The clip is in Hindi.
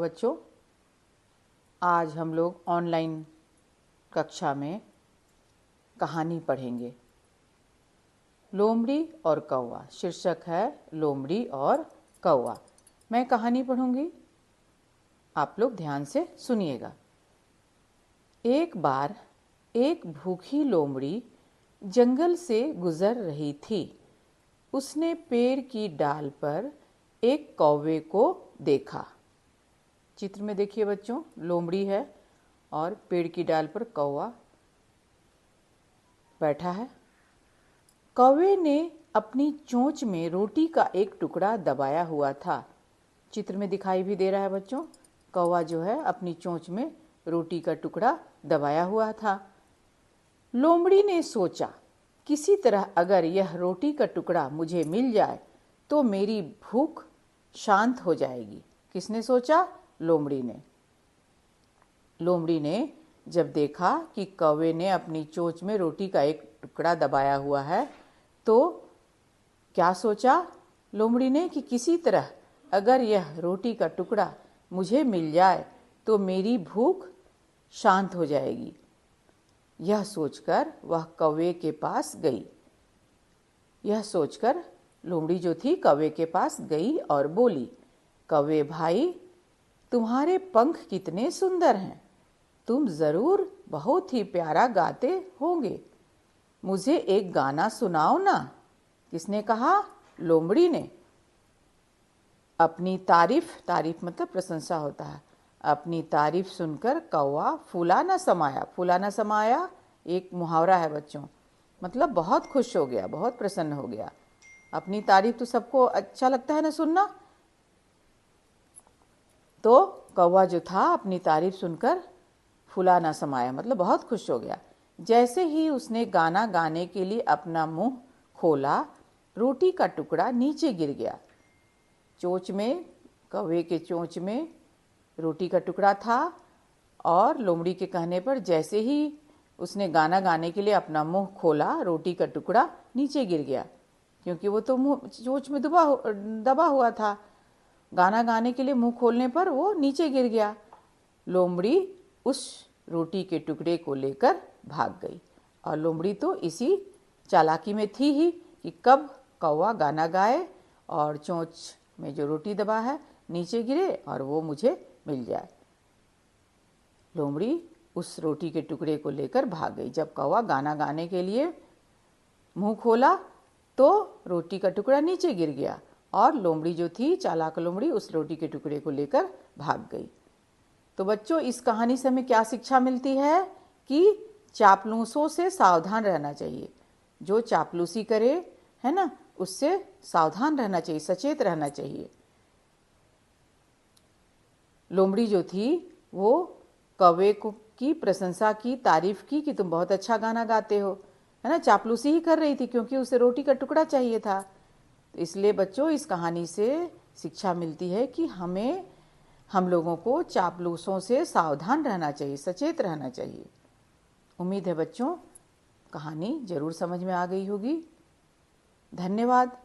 बच्चों, आज हम लोग ऑनलाइन कक्षा में कहानी पढ़ेंगे। लोमड़ी और कौवा शीर्षक है लोमड़ी और कौवा। मैं कहानी पढ़ूंगी, आप लोग ध्यान से सुनिएगा। एक बार एक भूखी लोमड़ी जंगल से गुजर रही थी। उसने पेड़ की डाल पर एक कौवे को देखा। चित्र में देखिए बच्चों, लोमड़ी है और पेड़ की डाल पर कौवा बैठा है। कौवे ने अपनी चोंच में रोटी का एक टुकड़ा दबाया हुआ था। चित्र में दिखाई भी दे रहा है बच्चों, कौवा जो है अपनी चोंच में रोटी का टुकड़ा दबाया हुआ था। लोमड़ी ने सोचा, किसी तरह अगर यह रोटी का टुकड़ा मुझे मिल जाए तो मेरी भूख शांत हो जाएगी। किसने सोचा? लोमड़ी ने। लोमड़ी ने जब देखा कि कौवे ने अपनी चोंच में रोटी का एक टुकड़ा दबाया हुआ है तो क्या सोचा लोमड़ी ने कि किसी तरह अगर यह रोटी का टुकड़ा मुझे मिल जाए तो मेरी भूख शांत हो जाएगी। यह सोचकर वह कौवे के पास गई। यह सोचकर लोमड़ी जो थी कौवे के पास गई और बोली, कौवे भाई, तुम्हारे पंख कितने सुंदर हैं, तुम जरूर बहुत ही प्यारा गाते होंगे, मुझे एक गाना सुनाओ ना। किसने कहा? लोमड़ी ने। अपनी तारीफ मतलब प्रशंसा होता है। अपनी तारीफ सुनकर कौवा फूला न समाया। फूला न समाया एक मुहावरा है बच्चों, मतलब बहुत खुश हो गया, बहुत प्रसन्न हो गया। अपनी तारीफ तो सबको अच्छा लगता है ना सुनना। तो कौवा जो था अपनी तारीफ सुनकर फूला न समाया मतलब बहुत खुश हो गया। जैसे ही उसने गाना गाने के लिए अपना मुंह खोला, रोटी का टुकड़ा नीचे गिर गया। चोंच में, कौवे के चोंच में रोटी का टुकड़ा था और लोमड़ी के कहने पर जैसे ही उसने गाना गाने के लिए अपना मुंह खोला, रोटी का टुकड़ा नीचे गिर गया, क्योंकि वो तो मुंह चोंच में दबा हुआ था। गाना गाने के लिए मुंह खोलने पर वो नीचे गिर गया। लोमड़ी उस रोटी के टुकड़े को लेकर भाग गई और लोमड़ी तो इसी चालाकी में थी ही कि कब कौवा गाना गाए और चोंच में जो रोटी दबा है नीचे गिरे और वो मुझे मिल जाए। लोमड़ी उस रोटी के टुकड़े को लेकर भाग गई। जब कौवा गाना गाने के लिए मुंह खोला तो रोटी का टुकड़ा नीचे गिर गया और लोमड़ी जो थी चालाक लोमड़ी उस रोटी के टुकड़े को लेकर भाग गई। तो बच्चों, इस कहानी से हमें क्या शिक्षा मिलती है कि चापलूसों से सावधान रहना चाहिए। जो चापलूसी करे है ना, उससे सावधान रहना चाहिए, सचेत रहना चाहिए। लोमड़ी जो थी वो कौवे को की प्रशंसा की, तारीफ की कि तुम बहुत अच्छा गाना गाते हो, है ना। चापलूसी ही कर रही थी क्योंकि उसे रोटी का टुकड़ा चाहिए था। तो इसलिए बच्चों, इस कहानी से शिक्षा मिलती है कि हम लोगों को चापलूसों से सावधान रहना चाहिए, सचेत रहना चाहिए। उम्मीद है बच्चों कहानी जरूर समझ में आ गई होगी। धन्यवाद।